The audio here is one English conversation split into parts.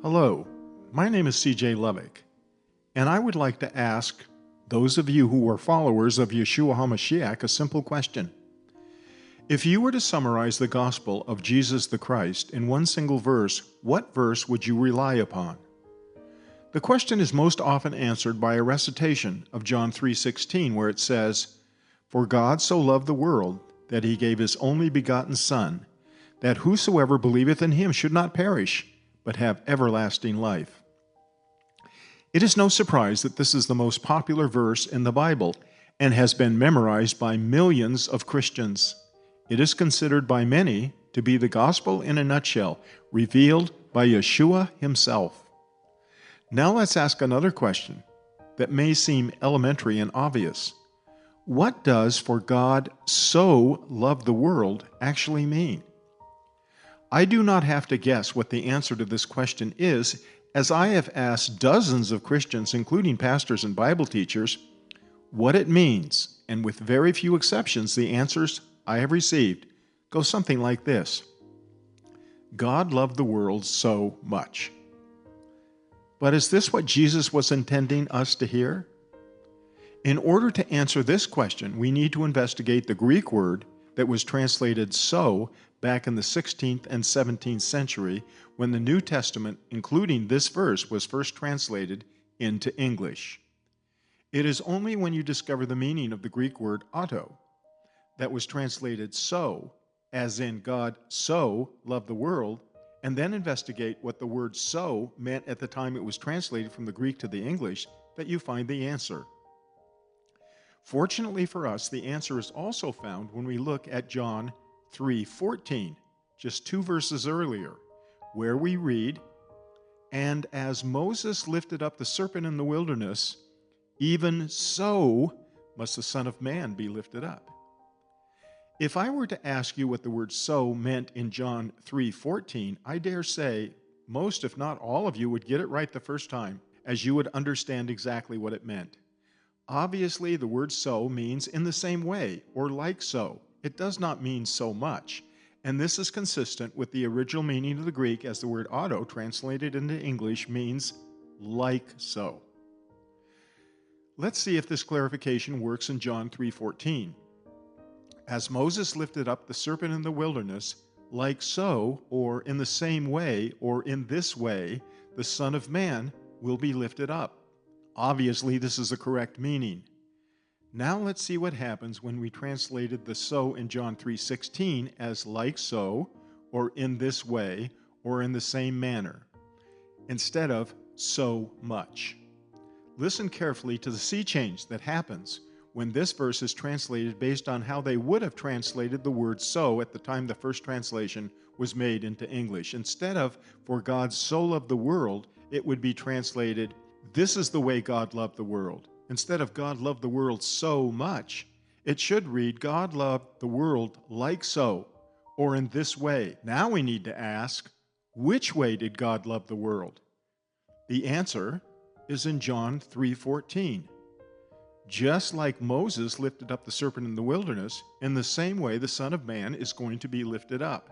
Hello, my name is CJ Levick, and I would like to ask those of you who are followers of Yeshua HaMashiach a simple question. If you were to summarize the gospel of Jesus the Christ in one single verse, what verse would you rely upon? The question is most often answered by a recitation of John 3:16, where it says, "For God so loved the world that he gave his only begotten Son, that whosoever believeth in him should not perish, but have everlasting life." It is no surprise that this is the most popular verse in the Bible and has been memorized by millions of Christians. It is considered by many to be the gospel in a nutshell, revealed by Yeshua himself. Now let's ask another question that may seem elementary and obvious. What does "for God so loved the world" actually mean? I do not have to guess what the answer to this question is, as I have asked dozens of Christians, including pastors and Bible teachers, what it means, and with very few exceptions, the answers I have received go something like this: God loved the world so much. But is this what Jesus was intending us to hear? In order to answer this question, we need to investigate the Greek word that was translated "so" back in the 16th and 17th century when the New Testament, including this verse, was first translated into English. It is only when you discover the meaning of the Greek word "auto" that was translated "so," as in God so loved the world, and then investigate what the word "so" meant at the time it was translated from the Greek to the English, that you find the answer. Fortunately for us, the answer is also found when we look at John 3:14, just 2 verses earlier, where we read, "And as Moses lifted up the serpent in the wilderness, even so must the Son of Man be lifted up." If I were to ask you what the word "so" meant in John 3:14, I dare say most, if not all of you, would get it right the first time, as you would understand exactly what it meant. Obviously, the word "so" means "in the same way" or "like so." It does not mean "so much," and this is consistent with the original meaning of the Greek, as the word "auto" translated into English means "like so." Let's see if this clarification works in John 3:14. As Moses lifted up the serpent in the wilderness, like so, or in the same way, or in this way, the Son of Man will be lifted up. Obviously, this is the correct meaning. Now let's see what happens when we translated the "so" in John 3:16 as "like so," or "in this way," or "in the same manner," instead of "so much." Listen carefully to the sea change that happens when this verse is translated based on how they would have translated the word "so" at the time the first translation was made into English. Instead of "for God so loved the world," it would be translated, "This is the way God loved the world." Instead of "God loved the world so much," it should read, "God loved the world like so," or "in this way." Now we need to ask, which way did God love the world? The answer is in John 3:14. Just like Moses lifted up the serpent in the wilderness, in the same way the Son of Man is going to be lifted up.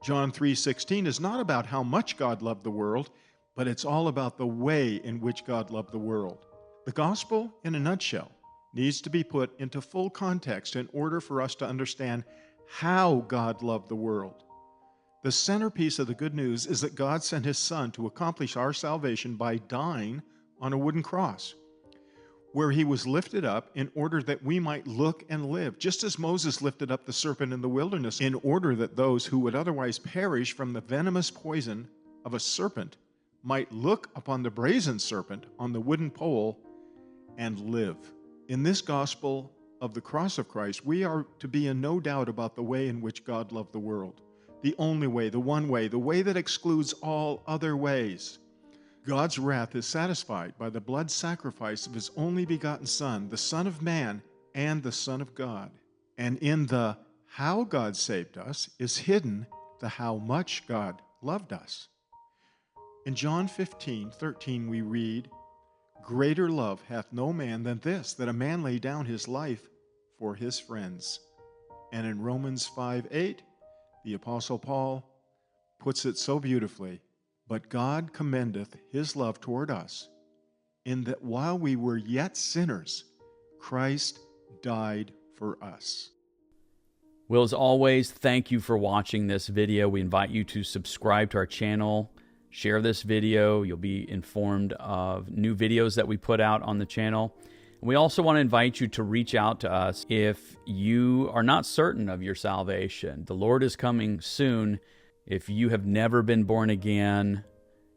John 3:16 is not about how much God loved the world, but it's all about the way in which God loved the world. The gospel, in a nutshell, needs to be put into full context in order for us to understand how God loved the world. The centerpiece of the good news is that God sent his Son to accomplish our salvation by dying on a wooden cross, where he was lifted up in order that we might look and live, just as Moses lifted up the serpent in the wilderness, in order that those who would otherwise perish from the venomous poison of a serpent might look upon the brazen serpent on the wooden pole and live. In this gospel of the cross of Christ, we are to be in no doubt about the way in which God loved the world. The only way, the one way, the way that excludes all other ways. God's wrath is satisfied by the blood sacrifice of his only begotten Son, the Son of Man and the Son of God. And in the how God saved us is hidden the how much God loved us. In John 15:13 we read, "Greater love hath no man than this, that a man lay down his life for his friends." And in Romans 5:8, the Apostle Paul puts it so beautifully, But God commendeth his love toward us, in that while we were yet sinners, Christ died for us. Well, as always, thank you for watching this video. We invite you to subscribe to our channel, share this video. You'll be informed of new videos that we put out on the channel. We also want to invite you to reach out to us if you are not certain of your salvation. The Lord is coming soon. If you have never been born again,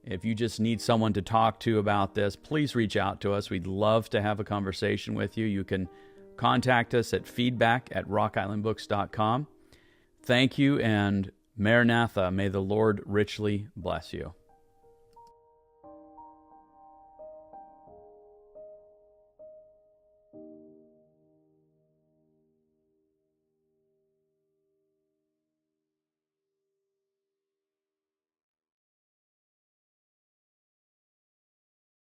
if you just need someone to talk to about this, please reach out to us. We'd love to have a conversation with you. You can contact us at feedback@rockislandbooks.com. Thank you, and Maranatha, may the Lord richly bless you.